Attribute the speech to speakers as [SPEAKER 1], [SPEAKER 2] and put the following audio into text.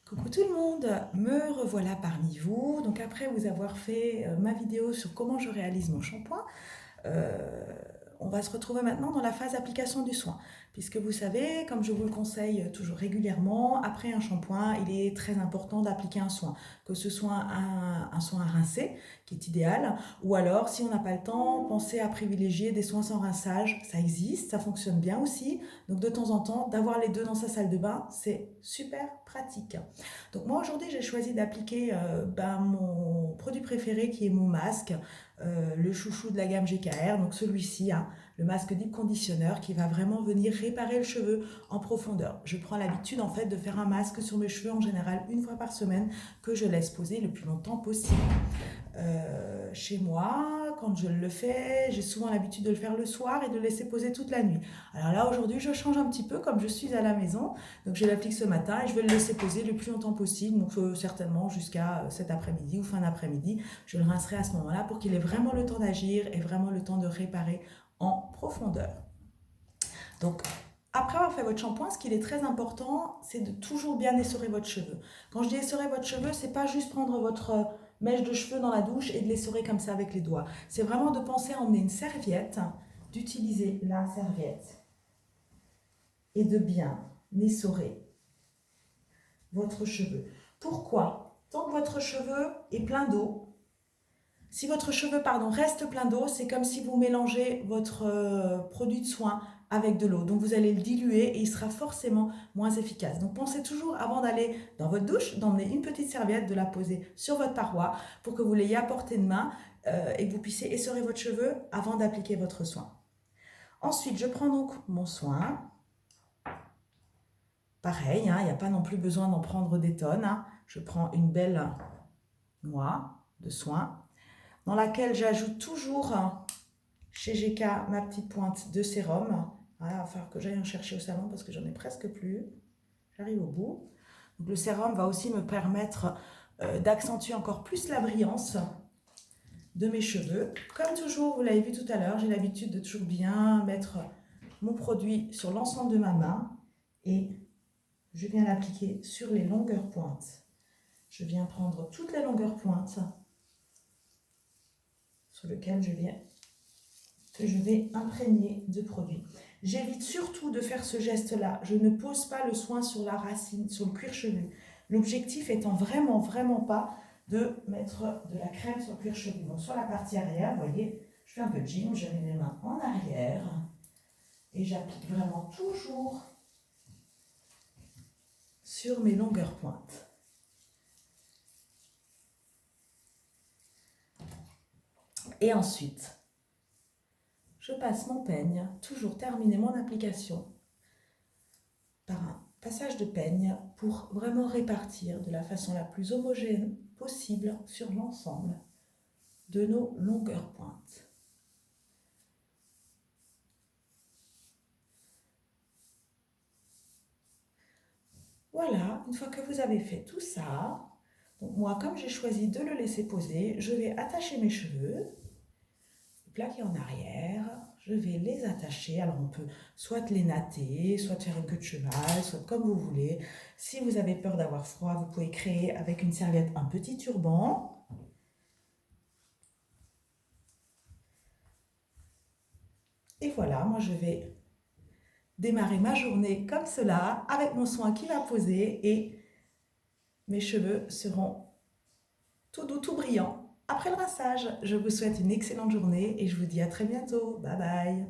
[SPEAKER 1] Coucou tout le monde, me revoilà parmi vous. Donc après vous avoir fait ma vidéo sur comment je réalise mon shampoing, euh, on va se retrouver maintenant dans la phase application du soin. Puisque vous savez, comme je vous le conseille toujours régulièrement, après un shampoing, il est très important d'appliquer un soin. Que ce soit un soin à rincer, qui est idéal, ou alors, si on n'a pas le temps, pensez à privilégier des soins sans rinçage. Ça existe, ça fonctionne bien aussi. Donc de temps en temps, d'avoir les deux dans sa salle de bain, c'est super pratique. Donc moi aujourd'hui j'ai choisi d'appliquer mon produit préféré qui est mon masque, le chouchou de la gamme GKR, donc celui-ci, hein, le masque Deep Conditioner qui va vraiment venir réparer le cheveu en profondeur. Je prends l'habitude en fait de faire un masque sur mes cheveux en général une fois par semaine que je laisse poser le plus longtemps possible. Chez moi, quand je le fais, j'ai souvent l'habitude de le faire le soir et de le laisser poser toute la nuit. Alors là, aujourd'hui, je change un petit peu comme je suis à la maison. Donc, je l'applique ce matin et je vais le laisser poser le plus longtemps possible. Donc, certainement jusqu'à cet après-midi ou fin d'après-midi. Je le rincerai à ce moment-là pour qu'il ait vraiment le temps d'agir et vraiment le temps de réparer en profondeur. Donc, après avoir fait votre shampoing, ce qui est très important, c'est de toujours bien essorer votre cheveu. Quand je dis essorer votre cheveu, c'est pas juste prendre votre mèche de cheveux dans la douche et de l'essorer comme ça avec les doigts. C'est vraiment de penser à emmener une serviette, d'utiliser la serviette et de bien essorer votre cheveu. Pourquoi? Tant que votre cheveu est plein d'eau, si votre cheveu reste plein d'eau, c'est comme si vous mélangez votre produit de soin avec de l'eau. Donc vous allez le diluer et il sera forcément moins efficace. Donc pensez toujours avant d'aller dans votre douche, d'emmener une petite serviette, de la poser sur votre paroi pour que vous l'ayez à portée de main et que vous puissiez essorer votre cheveu avant d'appliquer votre soin. Ensuite, je prends donc mon soin. Pareil, hein, il n'y a pas non plus besoin d'en prendre des tonnes. Hein. Je prends une belle noix de soin dans laquelle j'ajoute toujours chez GK ma petite pointe de sérum. Voilà, il va falloir que j'aille en chercher au salon parce que j'en ai presque plus. J'arrive au bout. Donc, le sérum va aussi me permettre d'accentuer encore plus la brillance de mes cheveux. Comme toujours, vous l'avez vu tout à l'heure, j'ai l'habitude de toujours bien mettre mon produit sur l'ensemble de ma main et je viens l'appliquer sur les longueurs pointes. Je viens prendre toutes les longueurs pointes sur lesquelles je vais imprégner de produit. J'évite surtout de faire ce geste-là. Je ne pose pas le soin sur la racine, sur le cuir chevelu. L'objectif étant vraiment pas de mettre de la crème sur le cuir chevelu. Donc sur la partie arrière, vous voyez, je fais un peu de gym, je mets les mains en arrière et j'applique vraiment toujours sur mes longueurs pointes. Et ensuite, je passe mon peigne, toujours terminer mon application par un passage de peigne pour vraiment répartir de la façon la plus homogène possible sur l'ensemble de nos longueurs pointes. Voilà, une fois que vous avez fait tout ça, donc moi comme j'ai choisi de le laisser poser, je vais attacher mes cheveux, plaquer en arrière, je vais les attacher. Alors on peut soit les natter, soit faire une queue de cheval, soit comme vous voulez. Si vous avez peur d'avoir froid, vous pouvez créer avec une serviette un petit turban. Et voilà, moi je vais démarrer ma journée comme cela, avec mon soin qui va poser et mes cheveux seront tout doux, tout brillants après le rinçage. Je vous souhaite une excellente journée et je vous dis à très bientôt. Bye bye.